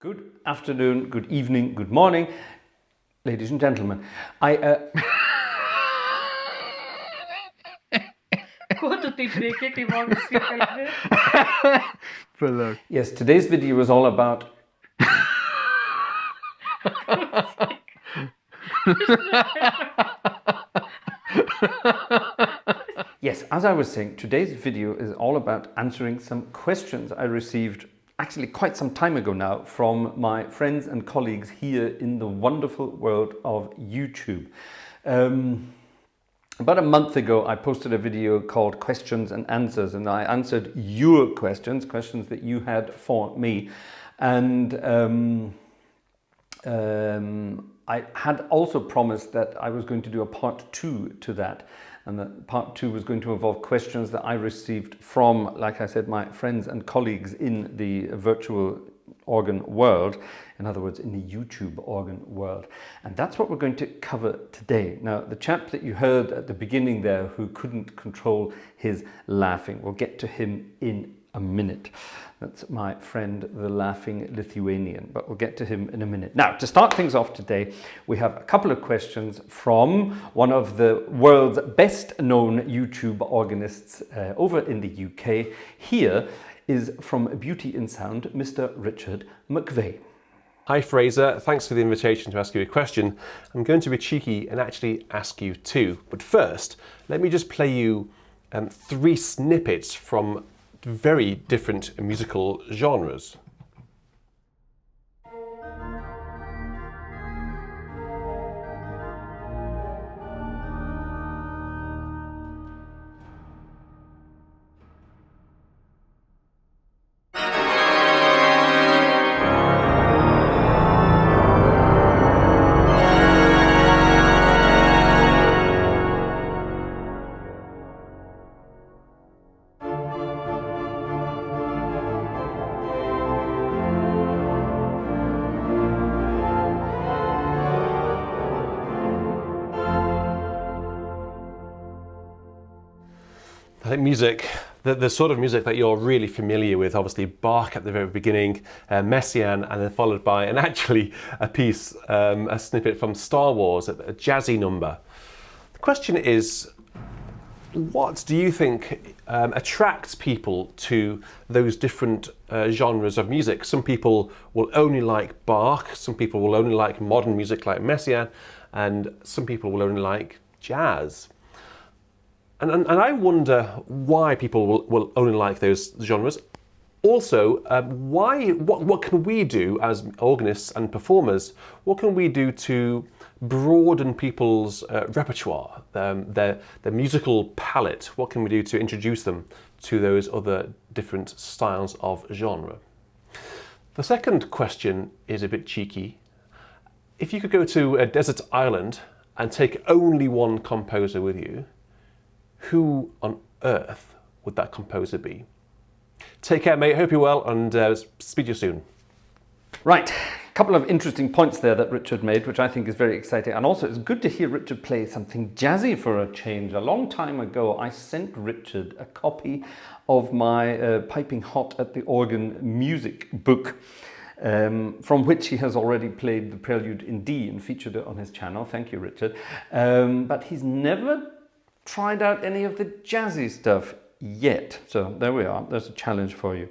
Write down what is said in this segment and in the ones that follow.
Good afternoon, good evening, good morning, ladies and gentlemen. Yes, today's video is all about... Yes, as I was saying, today's video is all about answering some questions I received actually quite some time ago now from my friends and colleagues here in the wonderful world of YouTube. About a month ago, I posted a video called Questions and Answers, and I answered your questions that you had for me. And I had also promised that I was going to do a part 2 to that. And that part 2 was going to involve questions that I received from, like I said, my friends and colleagues in the virtual organ world. In other words, in the YouTube organ world. And that's what we're going to cover today. Now, the chap that you heard at the beginning there who couldn't control his laughing, we'll get to him in a minute. That's my friend, the laughing Lithuanian, but we'll get to him in a minute. Now, to start things off today, we have a couple of questions from one of the world's best known YouTube organists over in the UK. Here is from Beauty in Sound, Mr. Richard McVeigh. Hi Fraser, thanks for the invitation to ask you a question. I'm going to be cheeky and actually ask you two. But first, let me just play you 3 snippets from very different musical genres. I think music, the sort of music that you're really familiar with, obviously Bach at the very beginning, Messiaen, and then followed by, and actually a piece, a snippet from Star Wars, a jazzy number. The question is, what do you think attracts people to those different genres of music? Some people will only like Bach, some people will only like modern music like Messiaen, and some people will only like jazz. And I wonder why people will only like those genres. Also, what can we do as organists and performers? What can we do to broaden people's repertoire, their musical palette? What can we do to introduce them to those other different styles of genre? The second question is a bit cheeky. If you could go to a desert island and take only one composer with you, who on earth would that composer be? Take care, mate. Hope you're well, and speak to you soon. Right, a couple of interesting points there that Richard made, which I think is very exciting. And also, it's good to hear Richard play something jazzy for a change. A long time ago, I sent Richard a copy of my Piping Hot at the Organ music book, from which he has already played the Prelude in D and featured it on his channel. Thank you, Richard. But he's never tried out any of the jazzy stuff yet. So there we are. There's a challenge for you.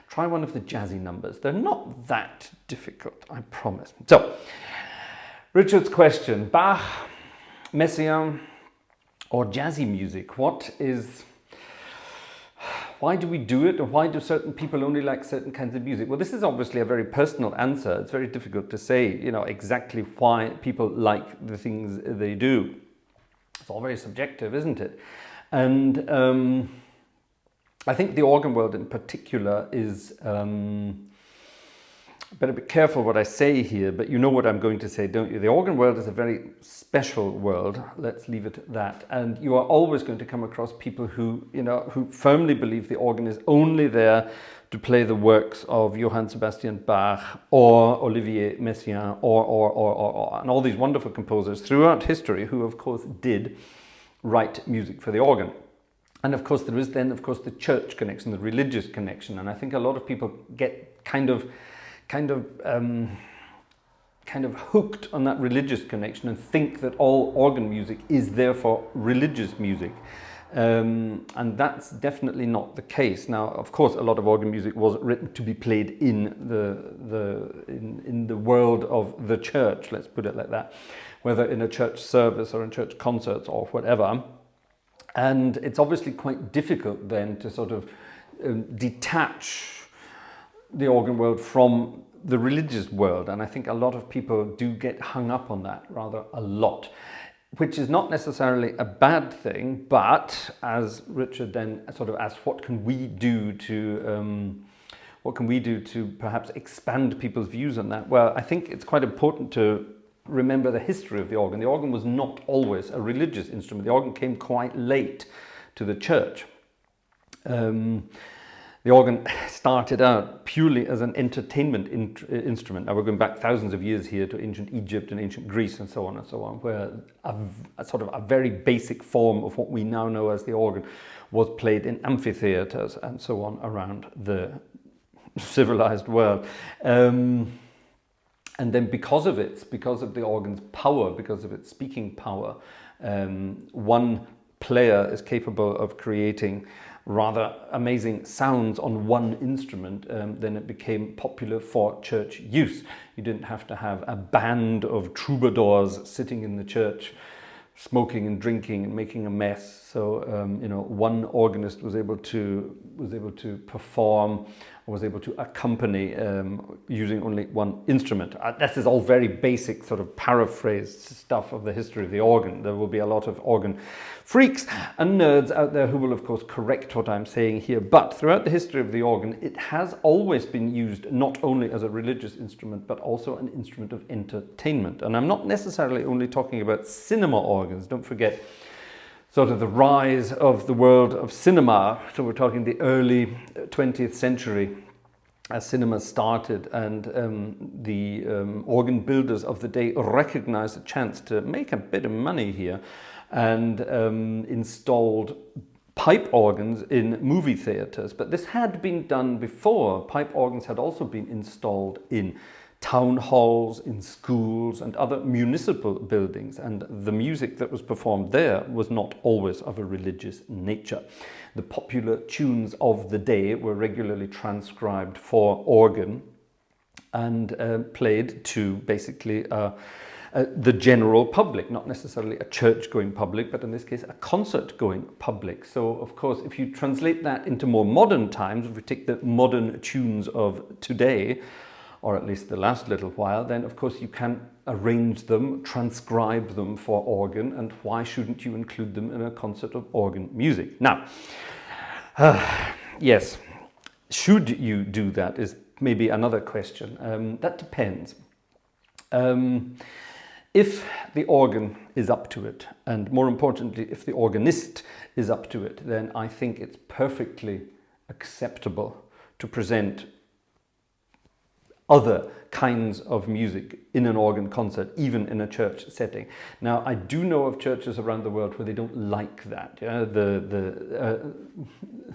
Try one of the jazzy numbers. They're not that difficult, I promise. So, Richard's question, Bach, Messiaen, or jazzy music? Why do we do it, or why do certain people only like certain kinds of music? Well, this is obviously a very personal answer. It's very difficult to say, exactly why people like the things they do. It's all very subjective, isn't it? And I think the organ world in particular is, better be careful what I say here, but you know what I'm going to say, don't you? The organ world is a very special world, let's leave it at that. And you are always going to come across people who firmly believe the organ is only there to play the works of Johann Sebastian Bach or Olivier Messiaen or and all these wonderful composers throughout history who of course did write music for the organ. And of course there is then the church connection, the religious connection, and I think a lot of people get kind of kind of hooked on that religious connection and think that all organ music is therefore religious music. And that's definitely not the case. Now, of course, a lot of organ music was written to be played in the world of the church, let's put it like that, whether in a church service or in church concerts or whatever. And it's obviously quite difficult then to sort of detach the organ world from the religious world. And I think a lot of people do get hung up on that rather a lot, which is not necessarily a bad thing, but as Richard then sort of asked, what can we do to perhaps expand people's views on that? Well, I think it's quite important to remember the history of the organ. The organ was not always a religious instrument. The organ came quite late to the church. The organ started out purely as an entertainment instrument. Now we're going back thousands of years here to ancient Egypt and ancient Greece and so on, where a sort of a very basic form of what we now know as the organ was played in amphitheaters and so on around the civilized world. And then because of the organ's power, because of its speaking power, one player is capable of creating rather amazing sounds on one instrument, then it became popular for church use. You didn't have to have a band of troubadours sitting in the church smoking and drinking and making a mess. So one organist was able to perform, or was able to accompany using only one instrument. This is all very basic sort of paraphrased stuff of the history of the organ. There will be a lot of organ freaks and nerds out there who will of course correct what I'm saying here, but throughout the history of the organ it has always been used not only as a religious instrument but also an instrument of entertainment. And I'm not necessarily only talking about cinema organs. Don't forget sort of the rise of the world of cinema. So we're talking the early 20th century as cinema started, and the organ builders of the day recognized a chance to make a bit of money here and installed pipe organs in movie theaters. But this had been done before. Pipe organs had also been installed in town halls, in schools and other municipal buildings, and the music that was performed there was not always of a religious nature. The popular tunes of the day were regularly transcribed for organ and played to basically the general public, not necessarily a church-going public, but in this case a concert-going public. So of course if you translate that into more modern times, if we take the modern tunes of today, or at least the last little while, then of course you can arrange them, transcribe them for organ, and why shouldn't you include them in a concert of organ music? Now, yes, should you do that is maybe another question. That depends. If the organ is up to it, and more importantly, if the organist is up to it, then I think it's perfectly acceptable to present other kinds of music in an organ concert, even in a church setting. Now, I do know of churches around the world where they don't like that. Yeah?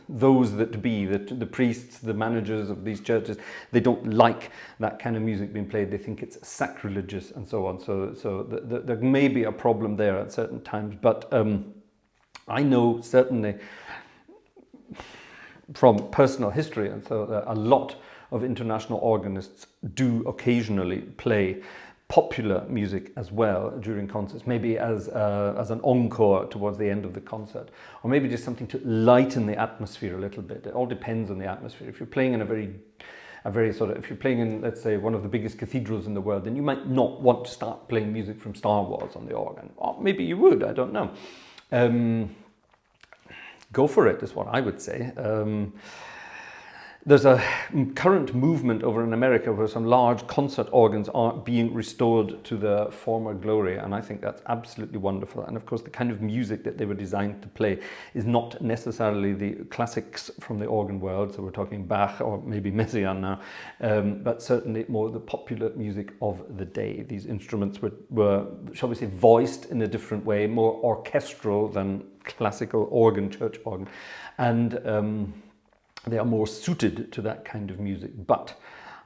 Those that be, the priests, the managers of these churches, they don't like that kind of music being played. They think it's sacrilegious and so on. So there may be a problem there at certain times, but I know certainly from personal history, and so a lot of international organists do occasionally play popular music as well during concerts, maybe as an encore towards the end of the concert, or maybe just something to lighten the atmosphere a little bit. It all depends on the atmosphere. If you're playing in if you're playing in, let's say, one of the biggest cathedrals in the world, then you might not want to start playing music from Star Wars on the organ. Or maybe you would, I don't know. Go for it is what I would say. There's a current movement over in America where some large concert organs are being restored to their former glory, and I think that's absolutely wonderful. And of course the kind of music that they were designed to play is not necessarily the classics from the organ world, so we're talking Bach or maybe Messiaen now, but certainly more the popular music of the day. These instruments were, shall we say, voiced in a different way, more orchestral than classical organ, church organ, and they are more suited to that kind of music. But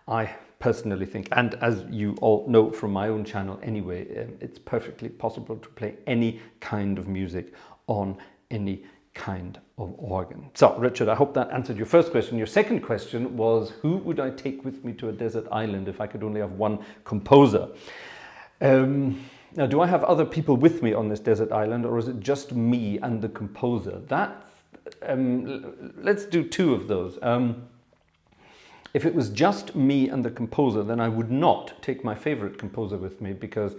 I personally think, and as you all know from my own channel anyway, it's perfectly possible to play any kind of music on any kind of organ. So, Richard, I hope that answered your first question. Your second question was, who would I take with me to a desert island if I could only have one composer? Now, do I have other people with me on this desert island, or is it just me and the composer? Let's do two of those. If it was just me and the composer, then I would not take my favorite composer with me, because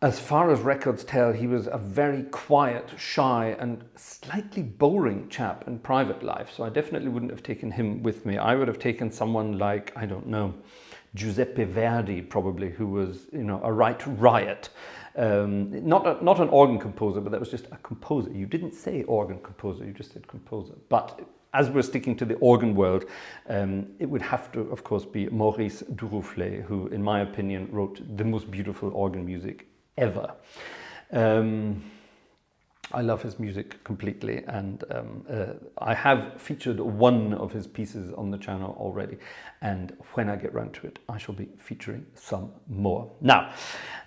as far as records tell, he was a very quiet, shy and slightly boring chap in private life. So I definitely wouldn't have taken him with me. I would have taken someone like, I don't know, Giuseppe Verdi, probably, who was, you know, a right riot. Not an organ composer, but that was just a composer. You didn't say organ composer, you just said composer. But as we're sticking to the organ world, it would have to, of course, be Maurice Duruflé, who, in my opinion, wrote the most beautiful organ music ever. I love his music completely, and I have featured one of his pieces on the channel already, and when I get round to it, I shall be featuring some more. Now,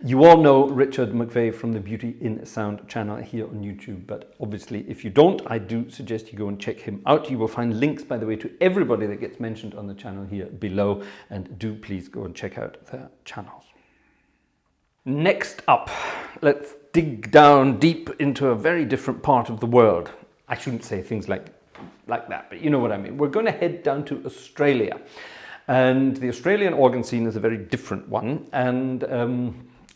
you all know Richard McVeigh from the Beauty in Sound channel here on YouTube, but obviously if you don't, I do suggest you go and check him out. You will find links, by the way, to everybody that gets mentioned on the channel here below, and do please go and check out their channels. Next up, let's dig down deep into a very different part of the world. I shouldn't say things like that, but you know what I mean. We're going to head down to Australia. And the Australian organ scene is a very different one, and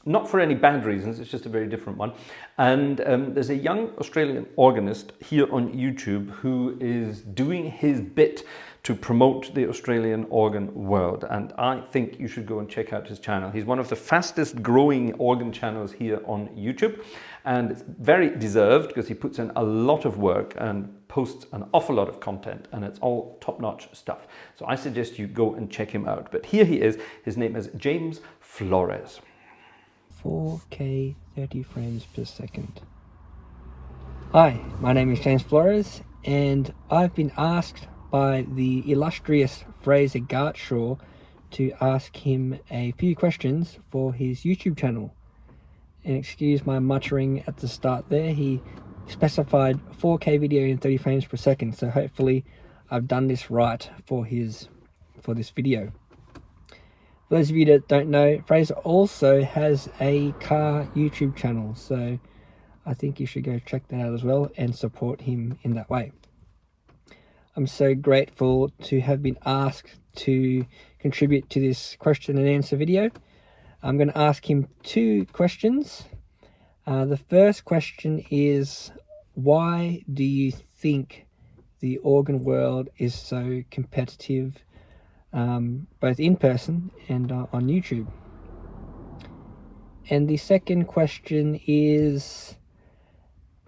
not for any bad reasons, it's just a very different one. And there's a young Australian organist here on YouTube who is doing his bit to promote the Australian organ world, and I think you should go and check out his channel. He's one of the fastest growing organ channels here on YouTube, and it's very deserved because he puts in a lot of work and posts an awful lot of content, and it's all top-notch stuff. So I suggest you go and check him out. But here he is. His name is James Flores. 4K 30 frames per second. Hi, my name is James Flores, and I've been asked by the illustrious Fraser Gartshore to ask him a few questions for his YouTube channel. And excuse my muttering at the start there, he specified 4K video in 30 frames per second, so hopefully I've done this right for this video. For those of you that don't know, Fraser also has a car YouTube channel, so I think you should go check that out as well and support him in that way. I'm so grateful to have been asked to contribute to this question and answer video. I'm going to ask him two questions. The first question is, why do you think the organ world is so competitive, both in person and on YouTube? And the second question is,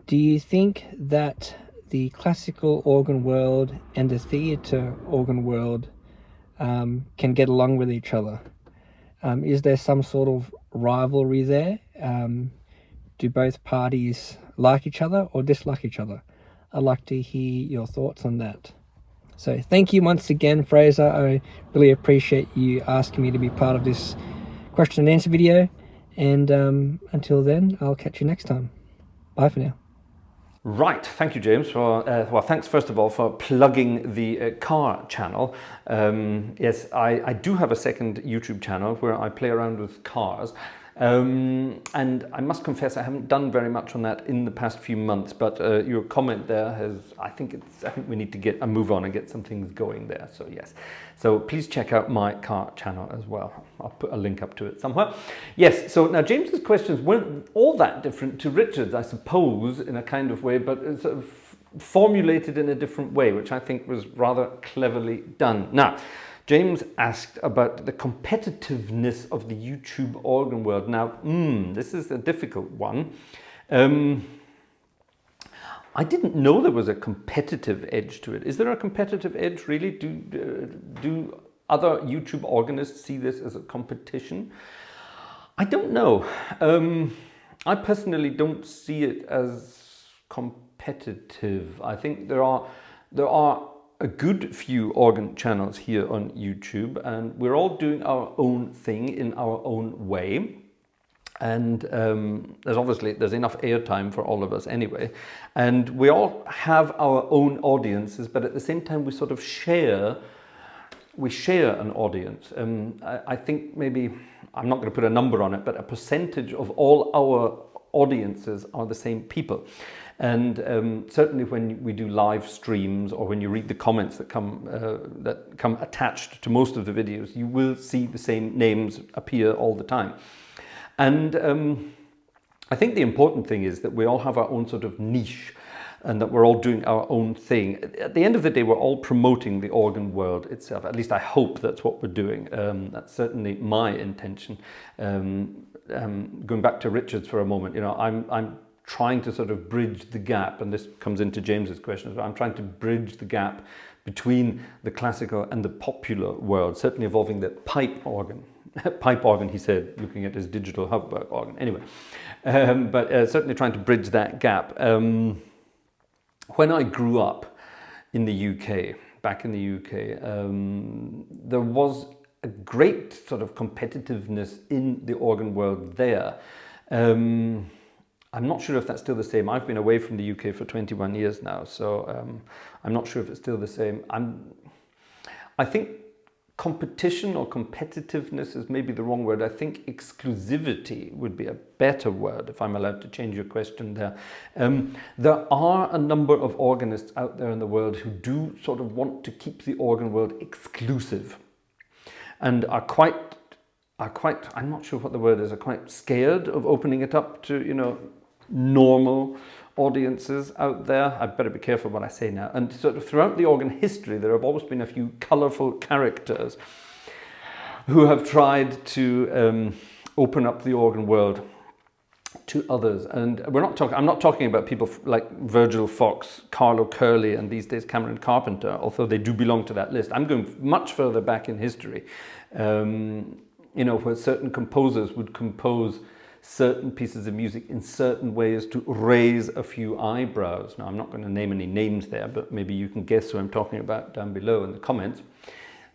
do you think that the classical organ world and the theatre organ world can get along with each other? Is there some sort of rivalry there? Do both parties like each other or dislike each other? I'd like to hear your thoughts on that. So thank you once again, Fraser. I really appreciate you asking me to be part of this question and answer video. And until then, I'll catch you next time. Bye for now. Right, thank you, James, for well, thanks first of all for plugging the car channel. Yes, I do have a second YouTube channel where I play around with cars, and I must confess I haven't done very much on that in the past few months. But your comment there has, I think we need to get a move on and get some things going there. So yes, so please check out my car channel as well. I'll put a link up to it somewhere. Yes, so now James's questions weren't all that different to Richard's, I suppose, in a kind of way, but sort of formulated in a different way, which I think was rather cleverly done. Now, James asked about the competitiveness of the YouTube organ world. Now, this is a difficult one. I didn't know there was a competitive edge to it. Is there a competitive edge, really? Do other YouTube organists see this as a competition? I don't know. I personally don't see it as competitive. I think there are a good few organ channels here on YouTube, and we're all doing our own thing in our own way. And there's enough airtime for all of us anyway, and we all have our own audiences, but at the same time we sort of share an audience. I think maybe, I'm not going to put a number on it, but a percentage of all our audiences are the same people. And certainly when we do live streams, or when you read the comments that come attached to most of the videos, you will see the same names appear all the time. And I think the important thing is that we all have our own sort of niche, and that we're all doing our own thing. At the end of the day, we're all promoting the organ world itself. At least I hope that's what we're doing. That's certainly my intention. Going back to Richard's for a moment, I'm trying to sort of bridge the gap, and this comes into James's question as well. I'm trying to bridge the gap between the classical and the popular world, certainly involving the pipe organ. Pipe organ, he said, looking at his digital Hubberg organ. Anyway, but certainly trying to bridge that gap. When I grew up in the UK, back in the UK, there was a great sort of competitiveness in the organ world there. I'm not sure if that's still the same. I've been away from the UK for 21 years now, so I'm not sure if it's still the same. I think competition or competitiveness is maybe the wrong word. I think exclusivity would be a better word, if I'm allowed to change your question there. There are a number of organists out there in the world who do sort of want to keep the organ world exclusive, and are quite, I'm not sure what the word is, are quite scared of opening it up to, normal audiences out there. I'd better be careful what I say now. And sort of throughout the organ history, there have always been a few colourful characters who have tried to open up the organ world to others. And I'm not talking about people like Virgil Fox, Carlo Curley, and these days Cameron Carpenter, although they do belong to that list. I'm going much further back in history, where certain composers would compose certain pieces of music in certain ways to raise a few eyebrows. Now, I'm not going to name any names there, but maybe you can guess who I'm talking about down below in the comments.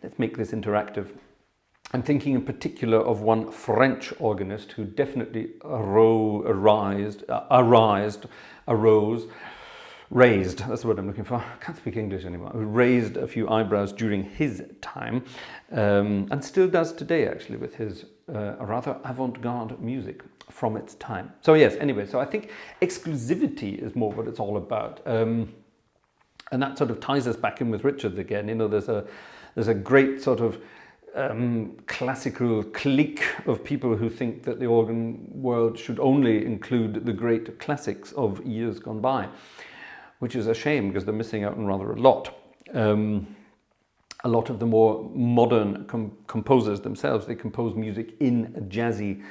Let's make this interactive. I'm thinking in particular of one French organist who definitely raised, that's the word I'm looking for, I can't speak English anymore, who raised a few eyebrows during his time, and still does today actually with his rather avant-garde music from its time. So yes, anyway, so I think exclusivity is more what it's all about. And that sort of ties us back in with Richards again. There's a great sort of classical clique of people who think that the organ world should only include the great classics of years gone by, which is a shame because they're missing out on rather a lot. A lot of the more modern composers themselves, they compose music in a jazzy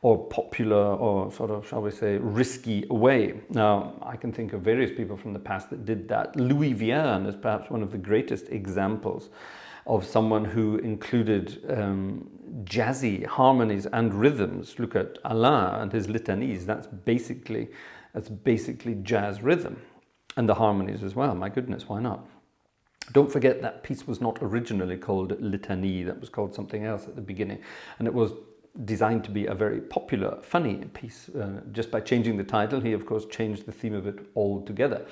or popular or sort of, shall we say, risky way. Now, I can think of various people from the past that did that. Louis Vierne is perhaps one of the greatest examples of someone who included jazzy harmonies and rhythms. Look at Alain and his litanies. That's basically jazz rhythm, and the harmonies as well. My goodness, why not? Don't forget that piece was not originally called Litanie. That was called something else at the beginning, and it was designed to be a very popular, funny piece. Just by changing the title, he of course changed the theme of it altogether.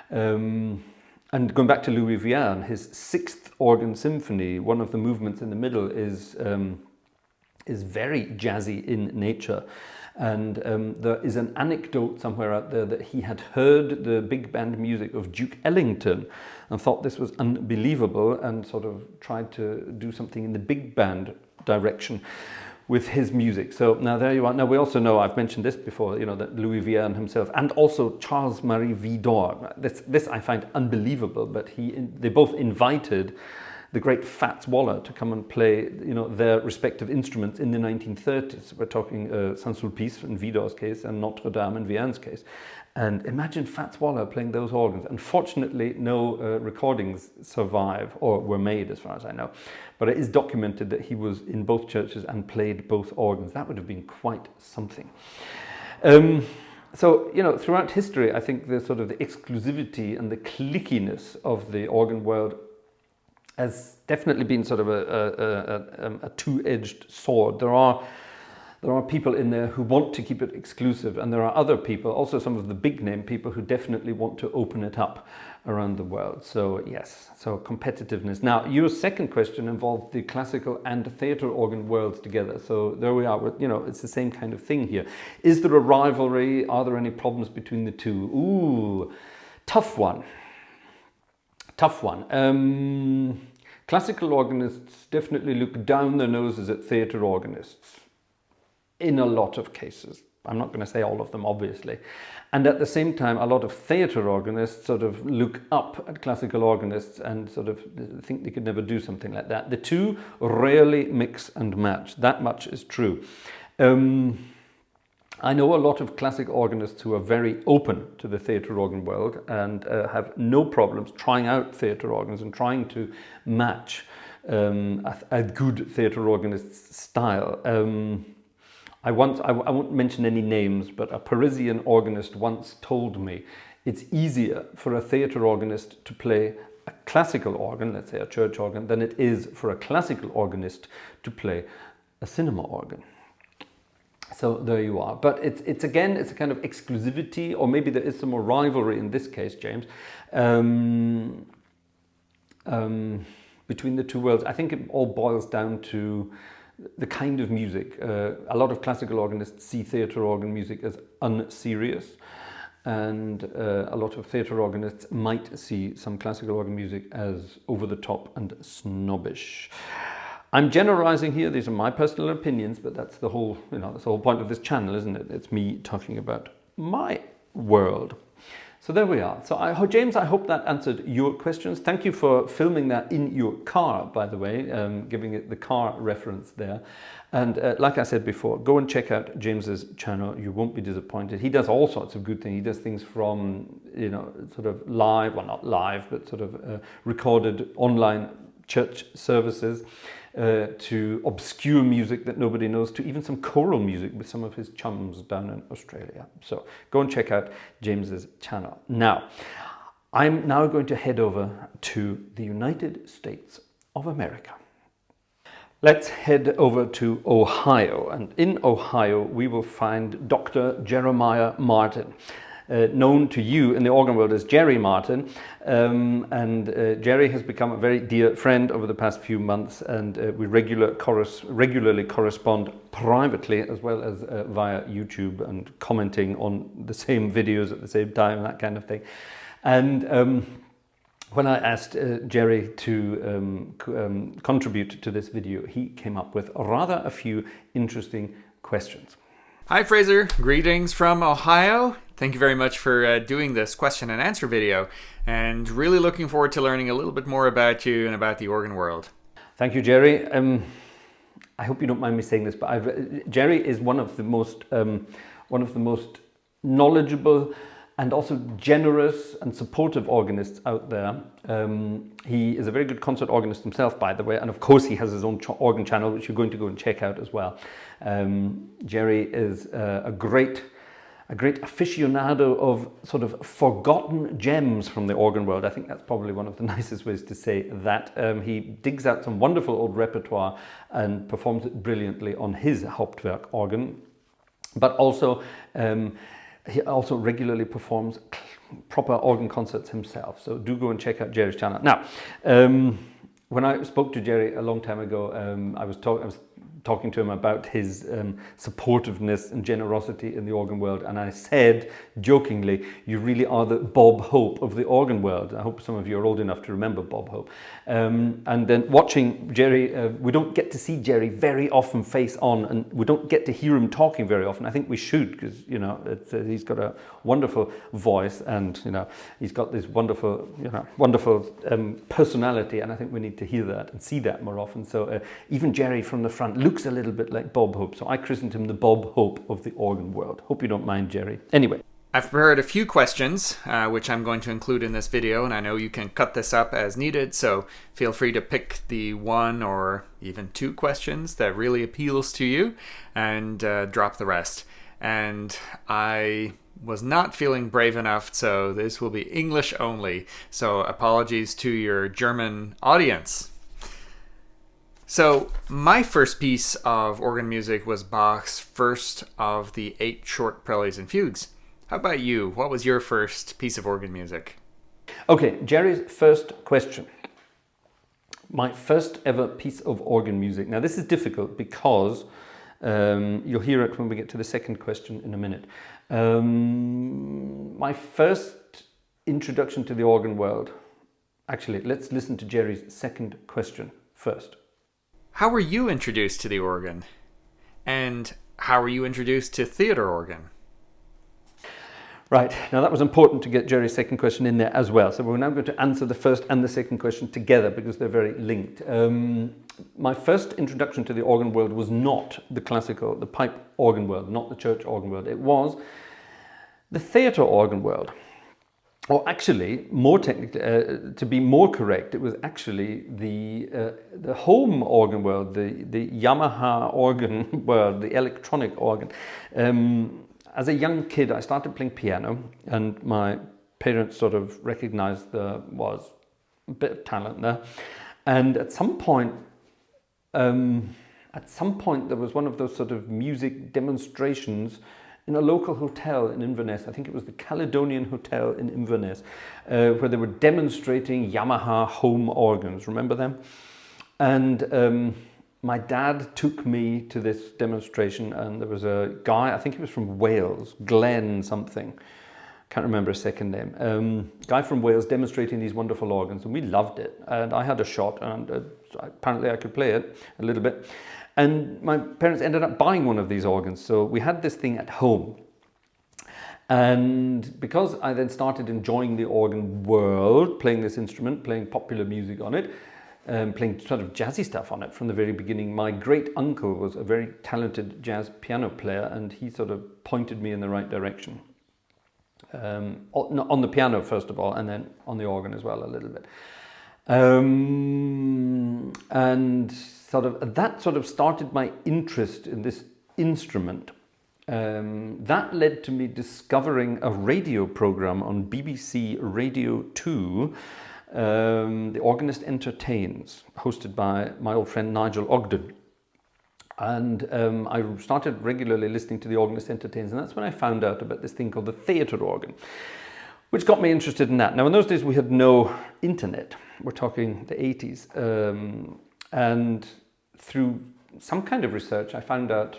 And going back to Louis Vierne, his 6th organ symphony, one of the movements in the middle is very jazzy in nature. And there is an anecdote somewhere out there that he had heard the big band music of Duke Ellington and thought this was unbelievable and sort of tried to do something in the big band direction with his music. So now there you are. Now we also know, I've mentioned this before, that Louis Vierne himself and also Charles-Marie Widor, this I find unbelievable, but they both invited the great Fats Waller to come and play, their respective instruments in the 1930s. We're talking Saint-Sulpice in Vidor's case and Notre Dame in Vierne's case. And imagine Fats Waller playing those organs. Unfortunately, no recordings survive or were made as far as I know. But it is documented that he was in both churches and played both organs. That would have been quite something. So, throughout history, I think the sort of the exclusivity and the cliquiness of the organ world has definitely been sort of a two-edged sword. There are people in there who want to keep it exclusive, and there are other people, also some of the big name people, who definitely want to open it up around the world. So yes, so competitiveness. Now, your second question involved the classical and theatre organ worlds together. So there we are. It's the same kind of thing here. Is there a rivalry? Are there any problems between the two? Ooh, tough one. Classical organists definitely look down their noses at theatre organists in a lot of cases. I'm not going to say all of them, obviously. And at the same time, a lot of theatre organists sort of look up at classical organists and sort of think they could never do something like that. The two rarely mix and match. That much is true. I know a lot of classic organists who are very open to the theatre organ world and have no problems trying out theatre organs and trying to match a good theatre organist's style. I won't mention any names, but a Parisian organist once told me it's easier for a theatre organist to play a classical organ, let's say a church organ, than it is for a classical organist to play a cinema organ. So there you are. But it's a kind of exclusivity, or maybe there is some more rivalry in this case, James, between the two worlds. I think it all boils down to the kind of music. A lot of classical organists see theatre organ music as unserious, and a lot of theatre organists might see some classical organ music as over the top and snobbish. I'm generalizing here. These are my personal opinions, but that's the whole, that's the whole point of this channel, isn't it? It's me talking about my world. So there we are. So James, I hope that answered your questions. Thank you for filming that in your car, by the way, giving it the car reference there. And like I said before, go and check out James's channel. You won't be disappointed. He does all sorts of good things. He does things from, sort of live, well, not live, but sort of recorded online church services, to obscure music that nobody knows, to even some choral music with some of his chums down in Australia. So go and check out James's channel. Now, I'm now going to head over to the United States of America. Let's head over to Ohio, and in Ohio we will find Dr. Jeremiah Martin. Known to you in the organ world as Jerry Martin, and Jerry has become a very dear friend over the past few months, and we regularly correspond privately as well as via YouTube, and commenting on the same videos at the same time and that kind of thing. And when I asked Jerry to contribute to this video, he came up with rather a few interesting questions. Hi Fraser, greetings from Ohio. Thank you very much for doing this question and answer video, and really looking forward to learning a little bit more about you and about the organ world. Thank you, Jerry. I hope you don't mind me saying this, but Jerry is one of the most knowledgeable and also generous and supportive organists out there. He is a very good concert organist himself, by the way, and of course he has his own organ channel, which you're going to go and check out as well. Jerry is a great aficionado of sort of forgotten gems from the organ world. I think that's probably one of the nicest ways to say that. He digs out some wonderful old repertoire and performs it brilliantly on his Hauptwerk organ, but also he also regularly performs proper organ concerts himself. So do go and check out Jerry's channel. Now, when I spoke to Jerry a long time ago, I was talking to him about his supportiveness and generosity in the organ world, and I said jokingly, you really are the Bob Hope of the organ world. I hope some of you are old enough to remember Bob Hope. And then watching Jerry, we don't get to see Jerry very often face on, and we don't get to hear him talking very often. I think we should, because he's got a wonderful voice, and he's got this wonderful personality, and I think we need to hear that and see that more often. So even Jerry from the front looks a little bit like Bob Hope, so I christened him the Bob Hope of the organ world. Hope you don't mind, Jerry. Anyway, I've prepared a few questions, which I'm going to include in this video, and I know you can cut this up as needed, so feel free to pick the one or even two questions that really appeals to you, and drop the rest. And I was not feeling brave enough, so this will be English only. So apologies to your German audience. So my first piece of organ music was Bach's first of the 8 short preludes and fugues. How about you? What was your first piece of organ music? Okay, Jerry's first question. My first ever piece of organ music. Now this is difficult because you'll hear it when we get to the second question in a minute. My first introduction to the organ world. Actually, let's listen to Jerry's second question first. How were you introduced to the organ? And how were you introduced to theatre organ? Right, now that was important to get Jerry's second question in there as well. So we're now going to answer the first and the second question together because they're very linked. My first introduction to the organ world was not the pipe organ world, not the church organ world. It was the theatre organ world. Or actually, more technically, to be more correct, it was actually the home organ world, the Yamaha organ world, the electronic organ. As a young kid, I started playing piano, and my parents sort of recognized there was a bit of talent there. And at some point there was one of those sort of music demonstrations in a local hotel in Inverness. I think it was the Caledonian Hotel in Inverness, where they were demonstrating Yamaha home organs. Remember them? And my dad took me to this demonstration, and there was a guy, I think he was from Wales, Glenn something, can't remember his second name, guy from Wales demonstrating these wonderful organs, and we loved it. And I had a shot, and apparently I could play it a little bit. And my parents ended up buying one of these organs, so we had this thing at home. And because I then started enjoying the organ world, playing this instrument, playing popular music on it, playing sort of jazzy stuff on it from the very beginning. My great uncle was a very talented jazz piano player, and he sort of pointed me in the right direction. On the piano first of all, and then on the organ as well a little bit. And that sort of started my interest in this instrument. That led to me discovering a radio program on BBC Radio 2, The Organist Entertains, hosted by my old friend Nigel Ogden. And I started regularly listening to The Organist Entertains, and that's when I found out about this thing called the theatre organ, which got me interested in that. Now, in those days, we had no internet. We're talking the 80s. And through some kind of research, I found out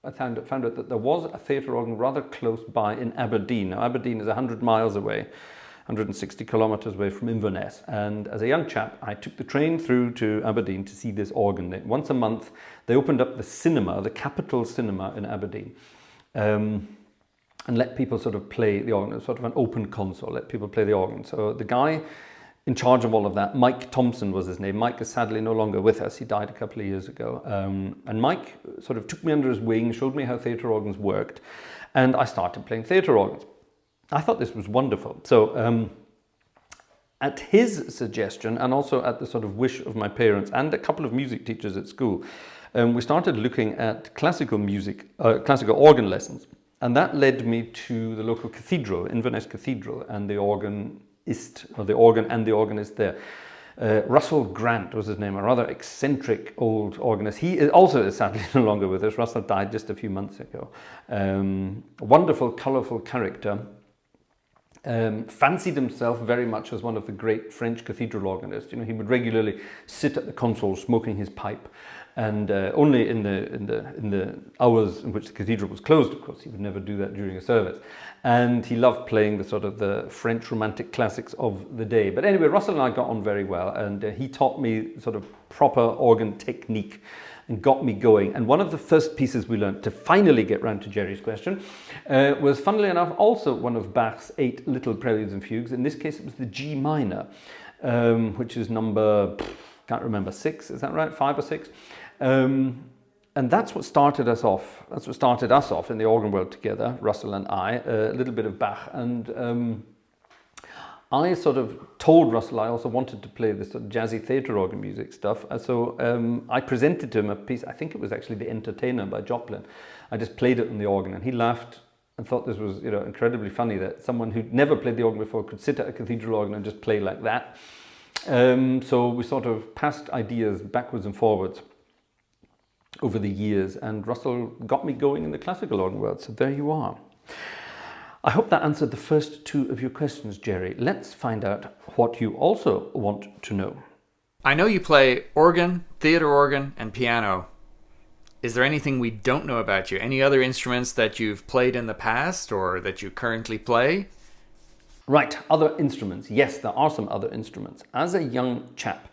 that there was a theatre organ rather close by in Aberdeen. Now, Aberdeen is 100 miles away, 160 kilometres away from Inverness. And as a young chap, I took the train through to Aberdeen to see this organ. Once a month, they opened up the cinema, the Capitol Cinema in Aberdeen, and let people sort of play the organ. It was sort of an open console, let people play the organ. So the guy in charge of all of that, Mike Thompson was his name. Mike is sadly no longer with us. He died a couple of years ago. And Mike sort of took me under his wing, showed me how theatre organs worked, and I started playing theatre organs. I thought this was wonderful. So at his suggestion, and also at the sort of wish of my parents and a couple of music teachers at school, we started looking at classical music, classical organ lessons. And that led me to the local cathedral, Inverness Cathedral, and the organist, or the organ and the organist there. Russell Grant was his name, a rather eccentric old organist. He also is sadly no longer with us. Russell died just a few months ago. Wonderful, colourful character. Fancied himself very much as one of the great French cathedral organists. You know, he would regularly sit at the console smoking his pipe, and only in the hours in which the cathedral was closed, of course. He would never do that during a service. And he loved playing the sort of the French romantic classics of the day. But anyway, Russell and I got on very well, and he taught me sort of proper organ technique and got me going. And one of the first pieces we learned, to finally get round to Jerry's question, was, funnily enough, also one of Bach's 8 little preludes and fugues. In this case, it was the G minor, which is number, can't remember, 6, is that right? 5 or 6? And that's what started us off. That's what started us off in the organ world together, Russell and I, a little bit of Bach. And I sort of told Russell I also wanted to play this sort of jazzy theatre organ music stuff. So I presented to him a piece, I think it was actually The Entertainer by Joplin. I just played it on the organ, and he laughed and thought this was, incredibly funny that someone who'd never played the organ before could sit at a cathedral organ and just play like that. So we sort of passed ideas backwards and forwards over the years, and Russell got me going in the classical organ world. So there you are. I hope that answered the first two of your questions, Jerry. Let's find out what you also want to know. I know you play organ, theater organ, and piano. Is there anything we don't know about you? Any other instruments that you've played in the past or that you currently play? Right, other instruments. Yes, there are some other instruments. As a young chap,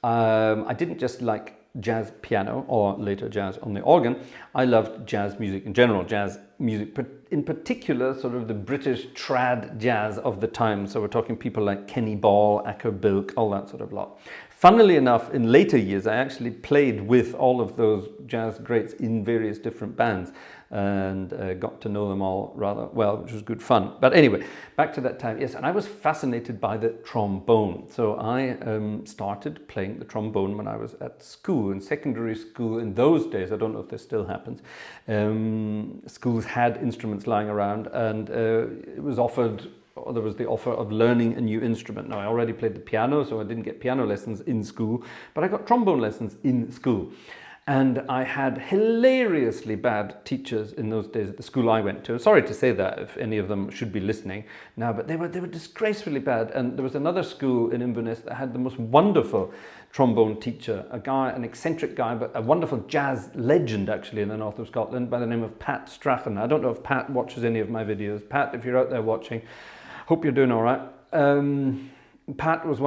I didn't just like jazz piano or later jazz on the organ. I loved jazz music in general, jazz music, but in particular sort of the British trad jazz of the time. So we're talking people like Kenny Ball, Acker Bilk, all that sort of lot. Funnily enough, in later years, I actually played with all of those jazz greats in various different bands and got to know them all rather well, which was good fun. But anyway, back to that time. Yes, and I was fascinated by the trombone. So I started playing the trombone when I was at school, in secondary school. In those days, I don't know if this still happens, schools had instruments lying around, and it was offered, or there was the offer of learning a new instrument. Now, I already played the piano, so I didn't get piano lessons in school, but I got trombone lessons in school. And I had hilariously bad teachers in those days at the school I went to. Sorry to say that if any of them should be listening now, but they were disgracefully bad. And there was another school in Inverness that had the most wonderful trombone teacher, an eccentric guy, but a wonderful jazz legend actually in the north of Scotland by the name of Pat Strachan. I don't know if Pat watches any of my videos. Pat, if you're out there watching, hope you're doing all right. Pat was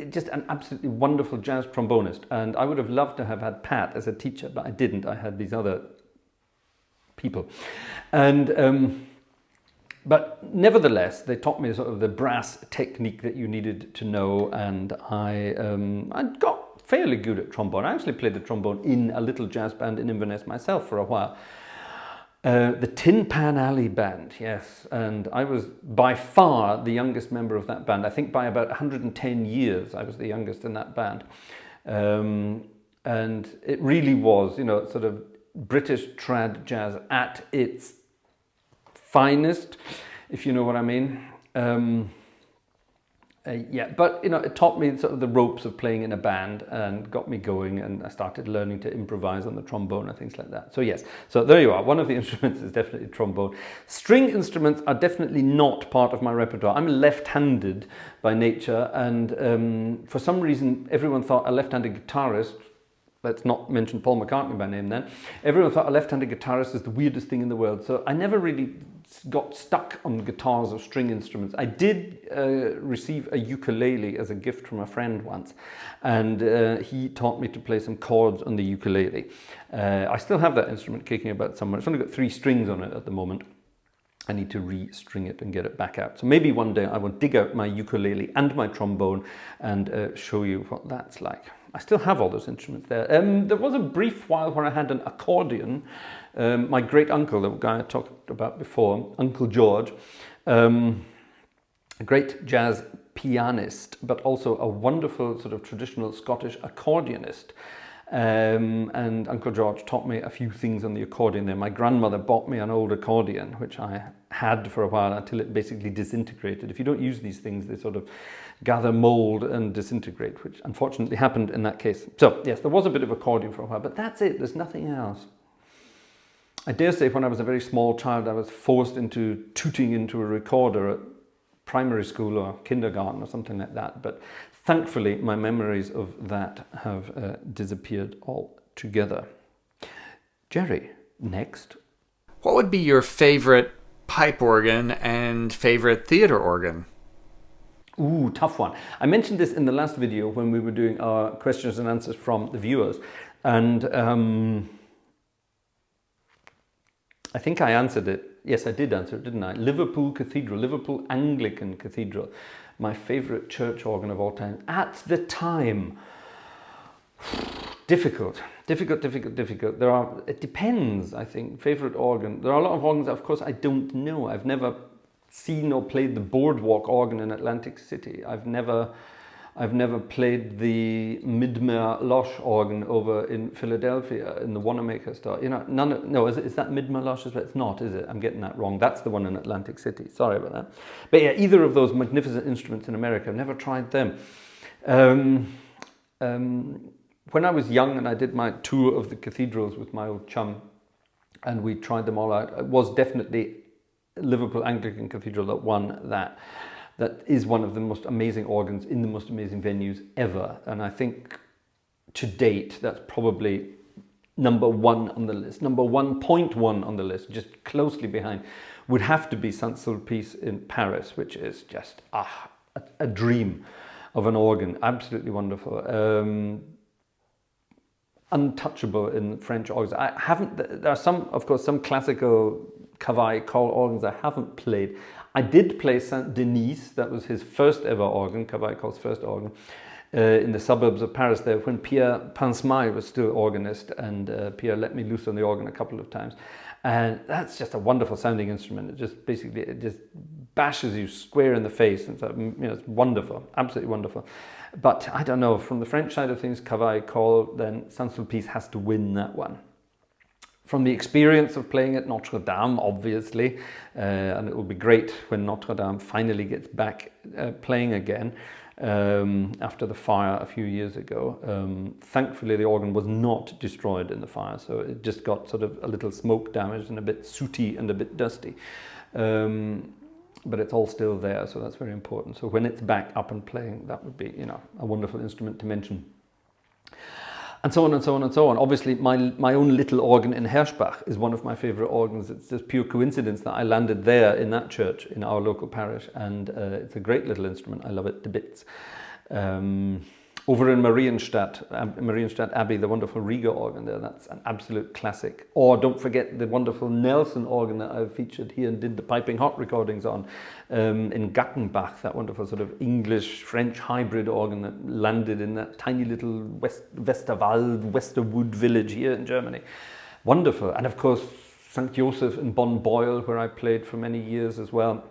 just an absolutely wonderful jazz trombonist, and I would have loved to have had Pat as a teacher, but I didn't. I had these other people. And but nevertheless, they taught me sort of the brass technique that you needed to know, and I got fairly good at trombone. I actually played the trombone in a little jazz band in Inverness myself for a while. The Tin Pan Alley Band, yes, and I was by far the youngest member of that band. I think by about 110 years I was the youngest in that band. And it really was, sort of British trad jazz at its finest, if you know what I mean. But it taught me sort of the ropes of playing in a band and got me going, and I started learning to improvise on the trombone and things like that. So yes, so there you are. One of the instruments is definitely trombone. String instruments are definitely not part of my repertoire. I'm left-handed by nature, and for some reason everyone thought a left-handed guitarist, let's not mention Paul McCartney by name then, everyone thought a left-handed guitarist is the weirdest thing in the world. So I never really got stuck on guitars or string instruments. I did receive a ukulele as a gift from a friend once, and he taught me to play some chords on the ukulele. I still have that instrument kicking about somewhere. It's only got 3 strings on it at the moment. I need to re-string it and get it back out. So maybe one day I will dig out my ukulele and my trombone and show you what that's like. I still have all those instruments there. There was a brief while where I had an accordion. My great uncle, the guy I talked about before, Uncle George, a great jazz pianist, but also a wonderful sort of traditional Scottish accordionist. And Uncle George taught me a few things on the accordion there. My grandmother bought me an old accordion, which I had for a while until it basically disintegrated. If you don't use these things, they sort of gather mold and disintegrate, which unfortunately happened in that case. So yes, there was a bit of accordion for a while, but that's it. There's nothing else. I dare say when I was a very small child, I was forced into tooting into a recorder at primary school or kindergarten or something like that. But thankfully, my memories of that have disappeared altogether. Jerry, next. What would be your favorite pipe organ and favorite theater organ? Ooh, tough one. I mentioned this in the last video when we were doing our questions and answers from the viewers. And I think I answered it. Yes, I did answer it, didn't I? Liverpool Anglican Cathedral. My favourite church organ of all time. At the time. Difficult. It depends, I think. Favourite organ. There are a lot of organs that, of course, I don't know. I've never seen or played the Boardwalk organ in Atlantic City. I've never I've never played the Midmer Losh organ over in Philadelphia in the Wanamaker store. You know, no, is that Midmer Losh? It's not, is it? I'm getting that wrong. That's the one in Atlantic City. Sorry about that. But yeah, either of those magnificent instruments in America, I've never tried them. When I was young and I did my tour of the cathedrals with my old chum, and we tried them all out, it was definitely Liverpool Anglican Cathedral that won that. That is one of the most amazing organs in the most amazing venues ever. And I think to date, that's probably number 1 on the list. Number 1.1 on the list, just closely behind, would have to be Saint-Sulpice in Paris, which is just a dream of an organ. Absolutely wonderful. Untouchable in French organs. There are some, of course, some classical Cavaille call organs I haven't played. I did play Saint-Denis, that was his first ever organ, Cavaille Coll's first organ, in the suburbs of Paris there, when Pierre Pincemaille was still organist, and Pierre let me loose on the organ a couple of times. And that's just a wonderful sounding instrument. It just bashes you square in the face. And so, you know, it's wonderful, absolutely wonderful. But I don't know, from the French side of things, Cavaille Coll, then Saint-Sulpice has to win that one. From the experience of playing at Notre Dame, obviously, and it will be great when Notre Dame finally gets back playing again after the fire a few years ago. Thankfully, the organ was not destroyed in the fire, so it just got sort of a little smoke damage and a bit sooty and a bit dusty. But it's all still there, so that's very important. So when it's back up and playing, that would be, you know, a wonderful instrument to mention. And so on and so on and so on. Obviously, my own little organ in Herschbach is one of my favorite organs. It's just pure coincidence that I landed there in that church in our local parish, and it's a great little instrument. I love it to bits. Over in Marienstadt Abbey, the wonderful Riga organ there, that's an absolute classic. Or don't forget the wonderful Nelson organ that I've featured here and did the Piping Hot recordings on in Gattenbach, that wonderful sort of English-French hybrid organ that landed in that tiny little Westerwood village here in Germany. Wonderful. And of course, St. Joseph in Bonn-Beuel, where I played for many years as well.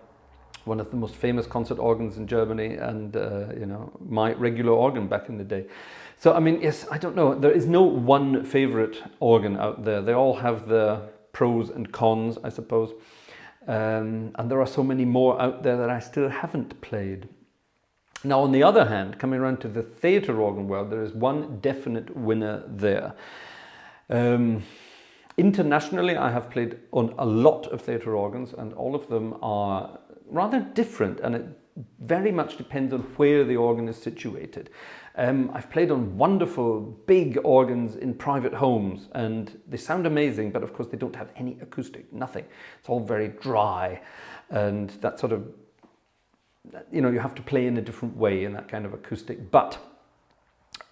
One of the most famous concert organs in Germany, and you know, my regular organ back in the day. So I mean, yes, I don't know. There is no one favorite organ out there. They all have their pros and cons, I suppose. And there are so many more out there that I still haven't played. Now, on the other hand, coming around to the theatre organ world, there is one definite winner there. Internationally, I have played on a lot of theatre organs, and all of them are rather different, and it very much depends on where the organ is situated. I've played on wonderful big organs in private homes, and they sound amazing, but of course they don't have any acoustic, nothing. It's all very dry, and that sort of, you know, you have to play in a different way in that kind of acoustic. But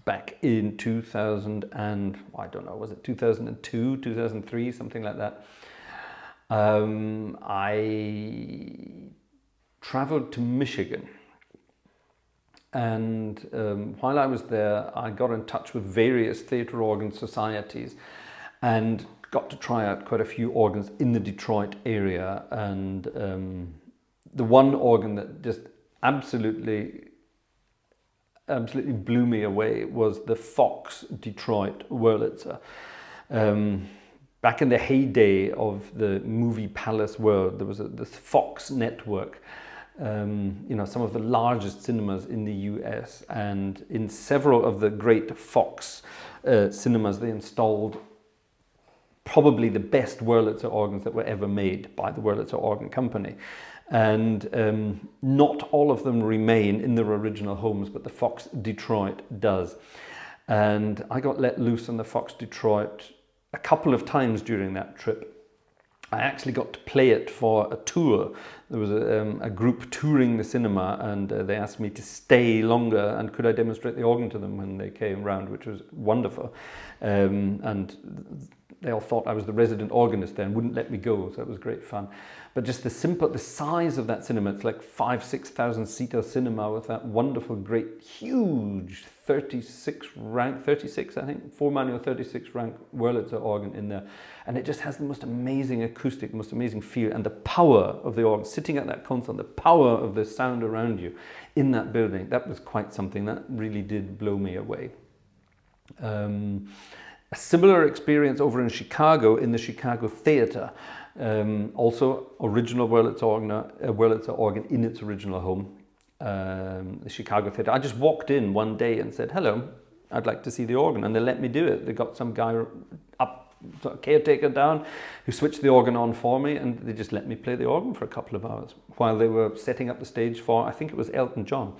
back in 2000 and, I don't know, was it 2002, 2003, something like that, I traveled to Michigan, and while I was there, I got in touch with various theatre organ societies and got to try out quite a few organs in the Detroit area. And the one organ that just absolutely blew me away was the Fox Detroit Wurlitzer. Back in the heyday of the movie palace world, there was this Fox network. You know, some of the largest cinemas in the US, and in several of the great Fox cinemas, they installed probably the best Wurlitzer organs that were ever made by the Wurlitzer Organ Company. And not all of them remain in their original homes, but the Fox Detroit does. And I got let loose on the Fox Detroit a couple of times during that trip. I actually got to play it for a tour. There was a group touring the cinema, and they asked me to stay longer, and could I demonstrate the organ to them when they came round, which was wonderful. And they all thought I was the resident organist there and wouldn't let me go, so it was great fun. But just the size of that cinema, it's like 5,000-6,000 seater cinema with that wonderful, great, huge 36 I think, 4-manual 36 rank Wurlitzer organ in there. And it just has the most amazing acoustic, most amazing feel, and the power of the organ, sitting at that console, the power of the sound around you in that building, that was quite something. That really did blow me away. A similar experience over in Chicago, in the Chicago Theatre. Also original Wurlitzer organ in its original home, the Chicago Theatre. I just walked in one day and said, hello, I'd like to see the organ, and they let me do it. They got some guy up, sort of caretaker down, who switched the organ on for me, and they just let me play the organ for a couple of hours while they were setting up the stage for, I think it was Elton John.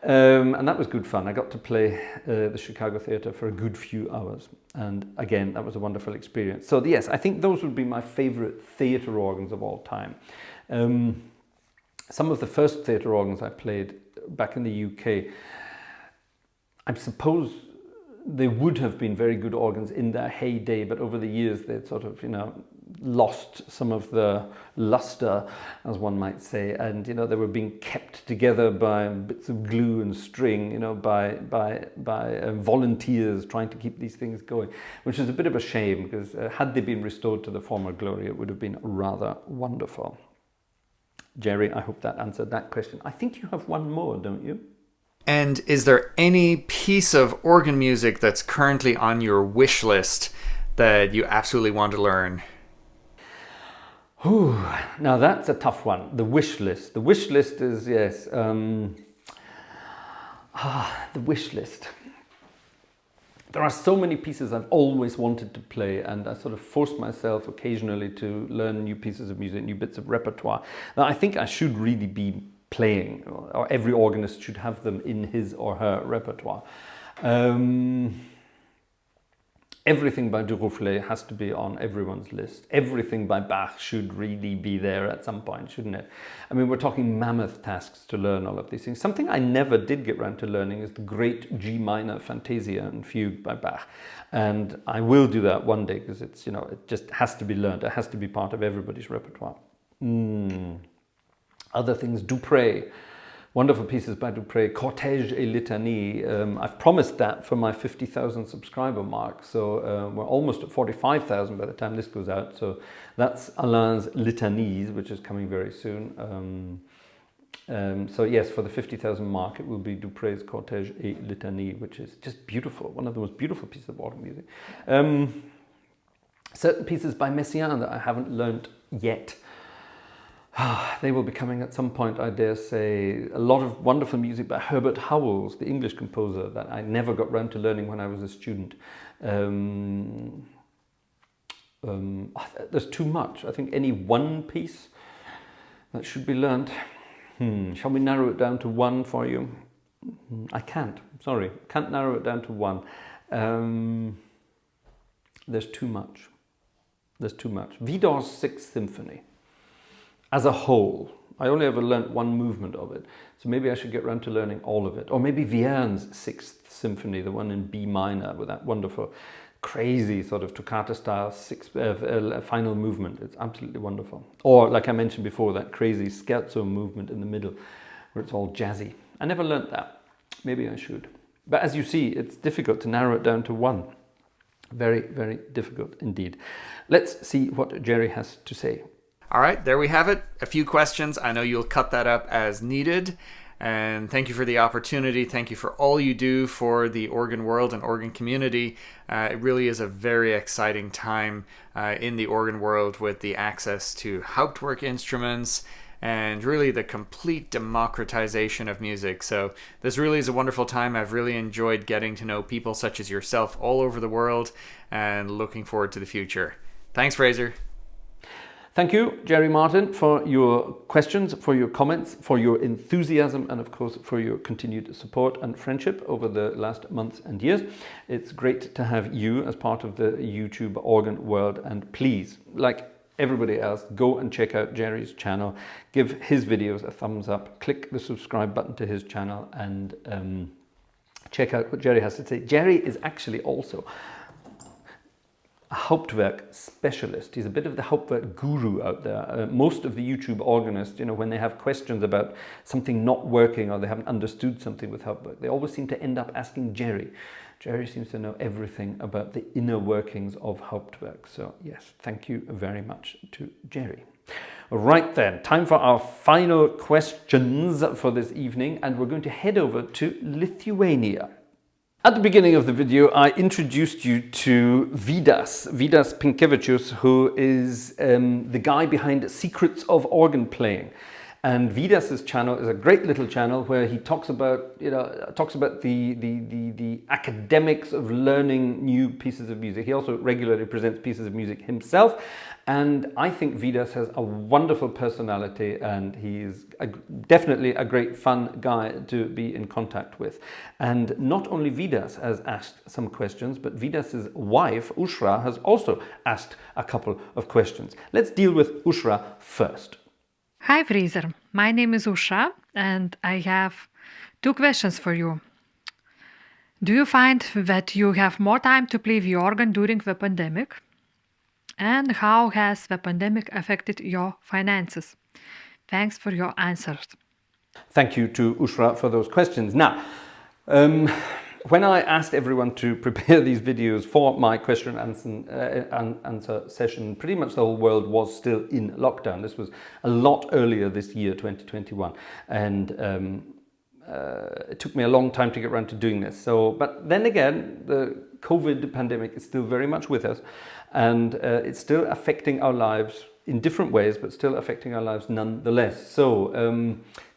And that was good fun. I got to play the Chicago Theatre for a good few hours. And again, that was a wonderful experience. So yes, I think those would be my favorite theatre organs of all time. Some of the first theatre organs I played back in the UK, I suppose they would have been very good organs in their heyday, but over the years they'd sort of, lost some of the luster, as one might say, and they were being kept together by bits of glue and string, by volunteers trying to keep these things going, which is a bit of a shame, because had they been restored to the former glory, it would have been rather wonderful. Jerry, I hope that answered that question. I think you have one more, don't you? And is there any piece of organ music that's currently on your wish list that you absolutely want to learn? Ooh, now that's a tough one. The wish list. The wish list is, yes. The wish list. There are so many pieces I've always wanted to play, and I sort of force myself occasionally to learn new pieces of music, new bits of repertoire that I think I should really be playing, or every organist should have them in his or her repertoire. Everything by Duruflé has to be on everyone's list. Everything by Bach should really be there at some point, shouldn't it? I mean, we're talking mammoth tasks to learn all of these things. Something I never did get around to learning is the great G minor Fantasia and Fugue by Bach. And I will do that one day, because it's, it just has to be learned. It has to be part of everybody's repertoire. Other things, Dupré. Wonderful pieces by Dupré, Cortège et Litanie. I've promised that for my 50,000 subscriber mark, so we're almost at 45,000 by the time this goes out. So that's Alain's Litanies, which is coming very soon. So yes, for the 50,000 mark, it will be Dupré's Cortège et Litanie, which is just beautiful, one of the most beautiful pieces of organ music. Certain pieces by Messiaen that I haven't learnt yet. They will be coming at some point, I dare say. A lot of wonderful music by Herbert Howells, the English composer, that I never got round to learning when I was a student. There's too much. I think any one piece that should be learnt. Shall we narrow it down to one for you? I can't. Sorry, can't narrow it down to one. There's too much. There's too much. Vidas' Sixth Symphony. As a whole, I only ever learnt one movement of it, so maybe I should get round to learning all of it. Or maybe Viern's Sixth Symphony, the one in B minor, with that wonderful, crazy sort of toccata-style final movement. It's absolutely wonderful. Or, like I mentioned before, that crazy scherzo movement in the middle, where it's all jazzy. I never learnt that. Maybe I should. But as you see, it's difficult to narrow it down to one. Very, very difficult indeed. Let's see what Jerry has to say. All right, there we have it. A few questions. I know you'll cut that up as needed. And thank you for the opportunity. Thank you for all you do for the organ world and organ community. It really is a very exciting time in the organ world, with the access to Hauptwerk instruments and really the complete democratization of music. So this really is a wonderful time. I've really enjoyed getting to know people such as yourself all over the world, and looking forward to the future. Thanks, Fraser. Thank you, Jerry Martin, for your questions, for your comments, for your enthusiasm, and of course for your continued support and friendship over the last months and years. It's great to have you as part of the YouTube organ world, and please, like everybody else, go and check out Jerry's channel, give his videos a thumbs up, click the subscribe button to his channel, and check out what Jerry has to say. Jerry is actually also... a Hauptwerk specialist. He's a bit of the Hauptwerk guru out there. Most of the YouTube organists, when they have questions about something not working or they haven't understood something with Hauptwerk, they always seem to end up asking Jerry. Jerry seems to know everything about the inner workings of Hauptwerk. So yes, thank you very much to Jerry. Right then, time for our final questions for this evening, and we're going to head over to Lithuania. At the beginning of the video, I introduced you to Vidas Pinkevicius, who is the guy behind Secrets of Organ Playing. And Vidas's channel is a great little channel where he talks about the academics of learning new pieces of music. He also regularly presents pieces of music himself. And I think Vidas has a wonderful personality, and he's definitely a great fun guy to be in contact with. And not only Vidas has asked some questions, but Vidas's wife, Ausra, has also asked a couple of questions. Let's deal with Ausra first. Hi Fraser, my name is Ausra and I have 2 questions for you. Do you find that you have more time to play the organ during the pandemic? And how has the pandemic affected your finances? Thanks for your answers. Thank you to Ausra for those questions. Now, when I asked everyone to prepare these videos for my question and answer session, pretty much the whole world was still in lockdown. This was a lot earlier this year, 2021. And it took me a long time to get around to doing this. But then again, the COVID pandemic is still very much with us, and it's still affecting our lives in different ways, but still affecting our lives nonetheless. So,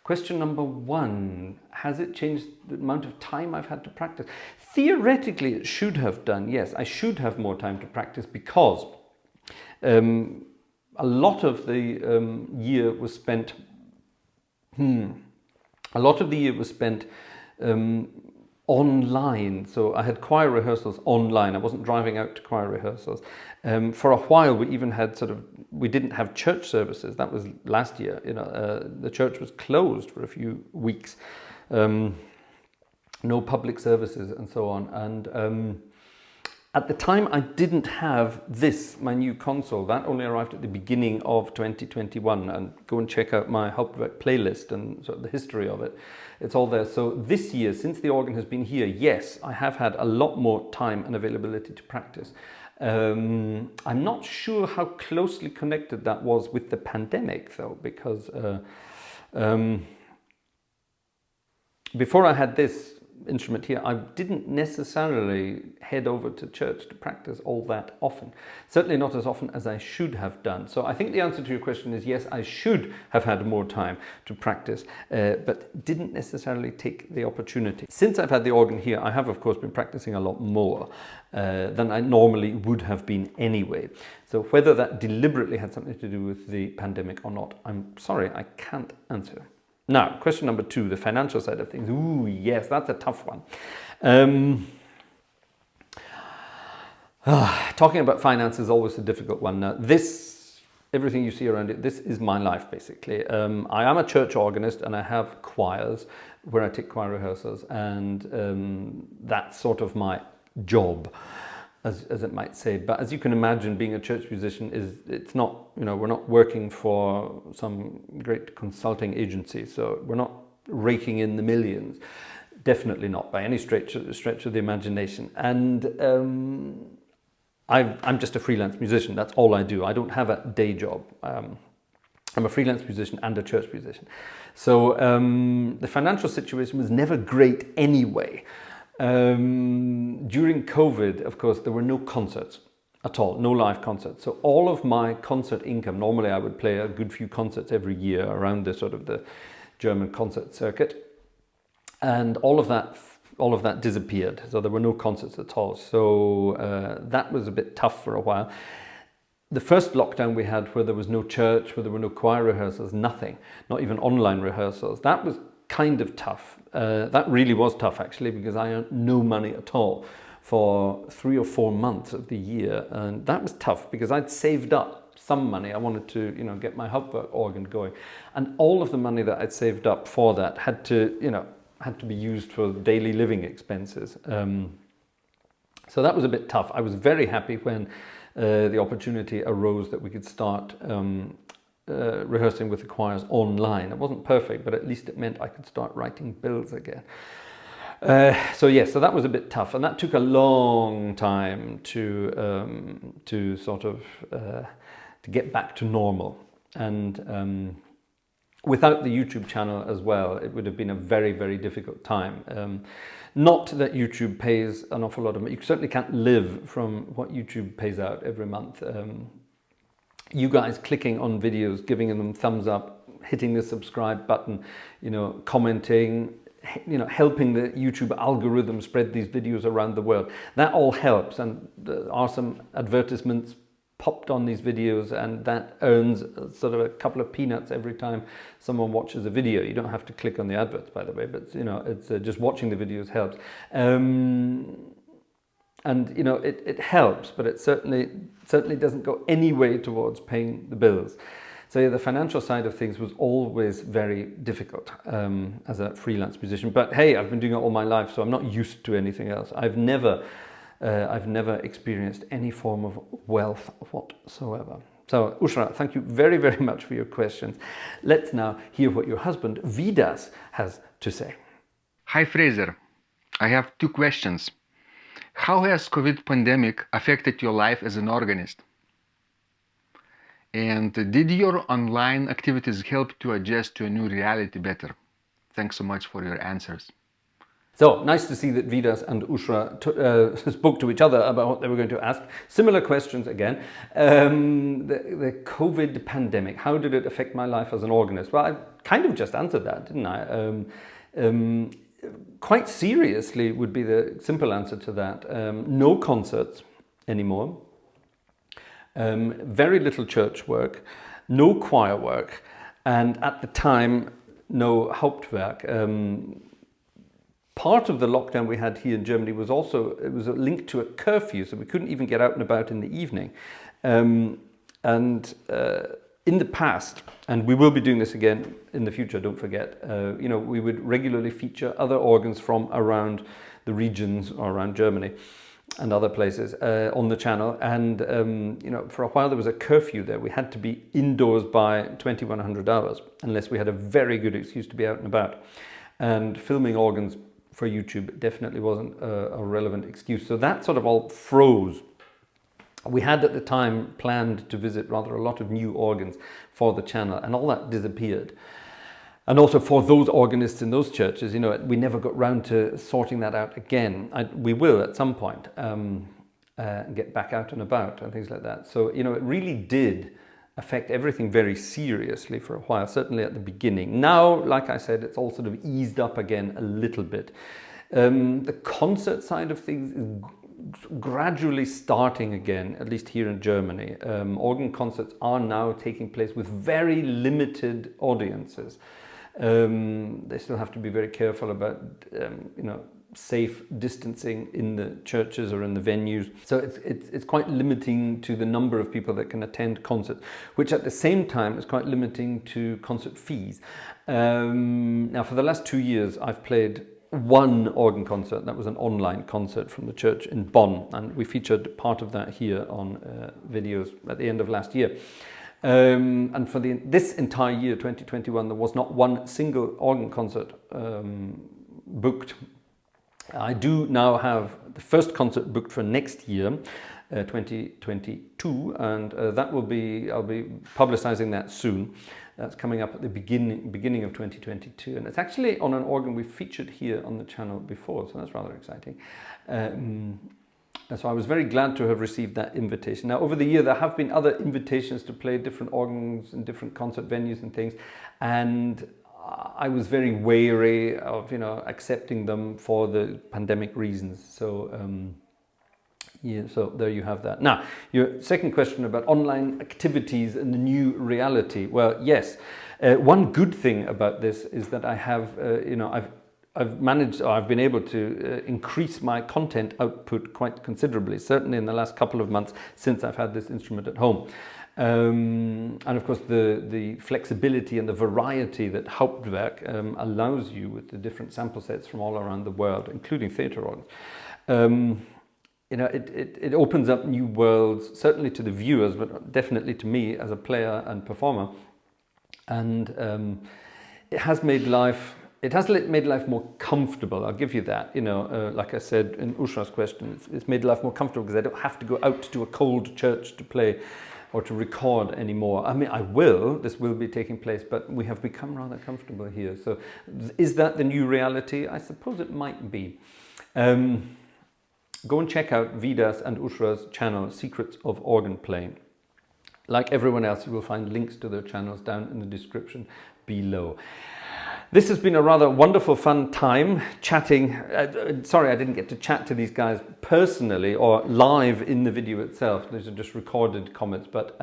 question number 1, has it changed the amount of time I've had to practice? Theoretically, it should have done, yes. I should have more time to practice because a lot of the year was spent online. So I had choir rehearsals online. I wasn't driving out to choir rehearsals. For a while, we even had we didn't have church services. That was last year. The church was closed for a few weeks. No public services and so on. And at the time, I didn't have my new console. That only arrived at the beginning of 2021. And go and check out my Hauptwerk playlist and sort of the history of it. It's all there. So this year, since the organ has been here, yes, I have had a lot more time and availability to practice. I'm not sure how closely connected that was with the pandemic, though, because before I had this instrument here, I didn't necessarily head over to church to practice all that often. Certainly not as often as I should have done. So I think the answer to your question is yes, I should have had more time to practice, but didn't necessarily take the opportunity. Since I've had the organ here, I have of course been practicing a lot more than I normally would have been anyway. So whether that deliberately had something to do with the pandemic or not, I'm sorry, I can't answer. Now, question number 2, the financial side of things. Ooh, yes, that's a tough one. Talking about finance is always a difficult one. Now, everything you see around it, this is my life, basically. I am a church organist and I have choirs where I take choir rehearsals, and that's sort of my job, as it might say. But as you can imagine, being a church musician it's not, we're not working for some great consulting agency, so we're not raking in the millions. Definitely not by any stretch of the imagination. And I'm just a freelance musician. That's all I do. I don't have a day job. I'm a freelance musician and a church musician. So the financial situation was never great anyway. During COVID, of course, there were no concerts at all, no live concerts. So all of my concert income, normally I would play a good few concerts every year around the sort of the German concert circuit, and all of that disappeared. So there were no concerts at all. So that was a bit tough for a while. The first lockdown we had, where there was no church, where there were no choir rehearsals, nothing, not even online rehearsals, that was kind of tough. That really was tough, actually, because I earned no money at all for 3 or 4 months of the year, and that was tough because I'd saved up some money. I wanted to, get my Hauptwerk organ going, and all of the money that I'd saved up for that had to be used for daily living expenses. So that was a bit tough. I was very happy when the opportunity arose that we could start rehearsing with the choirs online. It wasn't perfect, but at least it meant I could start writing bills again. So that was a bit tough, and that took a long time to sort of to get back to normal. And without the YouTube channel as well, it would have been a very, very difficult time. Not that YouTube pays an awful lot of money. You certainly can't live from what YouTube pays out every month. You guys clicking on videos, giving them thumbs up, hitting the subscribe button, commenting, helping the YouTube algorithm spread these videos around the world. That all helps, and there are some advertisements popped on these videos, and that earns sort of a couple of peanuts every time someone watches a video. You don't have to click on the adverts, by the way, but it's just watching the videos helps. It helps, but it certainly doesn't go any way towards paying the bills. So the financial side of things was always very difficult as a freelance musician. But hey, I've been doing it all my life, so I'm not used to anything else. I've never experienced any form of wealth whatsoever. So Ausra, thank you very, very much for your questions. Let's now hear what your husband Vidas has to say. Hi Fraser, I have two questions. How has COVID pandemic affected your life as an organist? And did your online activities help to adjust to a new reality better? Thanks so much for your answers. So, nice to see that Vidas and Ausra spoke to each other about what they were going to ask. Similar questions again. The COVID pandemic, how did it affect my life as an organist? Well, I kind of just answered that, didn't I? Quite seriously would be the simple answer to that. No concerts anymore. Very little church work, no choir work, and at the time, no Hauptwerk. Part of the lockdown we had here in Germany was also, it was a link to a curfew, so we couldn't even get out and about in the evening. In the past, and we will be doing this again in the future, don't forget, we would regularly feature other organs from around the regions or around Germany and other places on the channel. And, for a while there was a curfew there. We had to be indoors by 2100 hours, unless we had a very good excuse to be out and about. And filming organs for YouTube definitely wasn't a relevant excuse. So that sort of all froze. We had at the time planned to visit rather a lot of new organs for the channel, and all that disappeared. And also for those organists in those churches, we never got round to sorting that out again. We will at some point get back out and about and things like that. So, it really did affect everything very seriously for a while, certainly at the beginning. Now, like I said, it's all sort of eased up again a little bit. The concert side of things is gradually starting again, at least here in Germany. Organ concerts are now taking place with very limited audiences. They still have to be very careful about, safe distancing in the churches or in the venues. So it's quite limiting to the number of people that can attend concerts, which at the same time is quite limiting to concert fees. Now, for the last 2 years, I've played one organ concert. That was an online concert from the church in Bonn, and we featured part of that here on videos at the end of last year. And for this entire year, 2021, there was not one single organ concert booked. I do now have the first concert booked for next year, 2022, and I'll be publicizing that soon. That's coming up at the beginning of 2022, and it's actually on an organ we've featured here on the channel before, so that's rather exciting. So I was very glad to have received that invitation. Now, over the year, there have been other invitations to play different organs in different concert venues and things, and I was very wary of, accepting them for the pandemic reasons. So, so there you have that. Now, your second question about online activities and the new reality. Well, yes, one good thing about this is that I have, I've been able to increase my content output quite considerably, certainly in the last couple of months since I've had this instrument at home. And of course the flexibility and the variety that Hauptwerk allows you with the different sample sets from all around the world, including theatre organs, it opens up new worlds, certainly to the viewers, but definitely to me as a player and performer. And it has made life more comfortable. I'll give you that. Like I said in Usha's question, it's made life more comfortable because I don't have to go out to a cold church to play or to record anymore. I mean, this will be taking place, but we have become rather comfortable here. So is that the new reality? I suppose it might be. Go and check out Vidas and Usra's channel, Secrets of Organ Playing. Like everyone else, you will find links to their channels down in the description below. This has been a rather wonderful, fun time chatting. Sorry, I didn't get to chat to these guys personally or live in the video itself. These are just recorded comments, but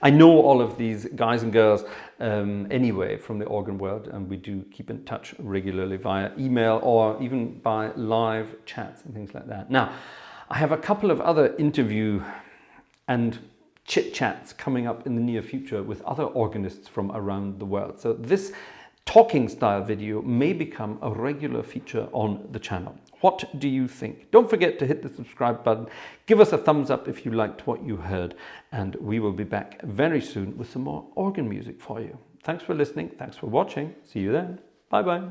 I know all of these guys and girls anyway from the organ world, and we do keep in touch regularly via email or even by live chats and things like that. Now, I have a couple of other interview and chit-chats coming up in the near future with other organists from around the world. So this talking style video may become a regular feature on the channel. What do you think? Don't forget to hit the subscribe button. Give us a thumbs up if you liked what you heard, and we will be back very soon with some more organ music for you. Thanks for listening. Thanks for watching. See you then. Bye bye.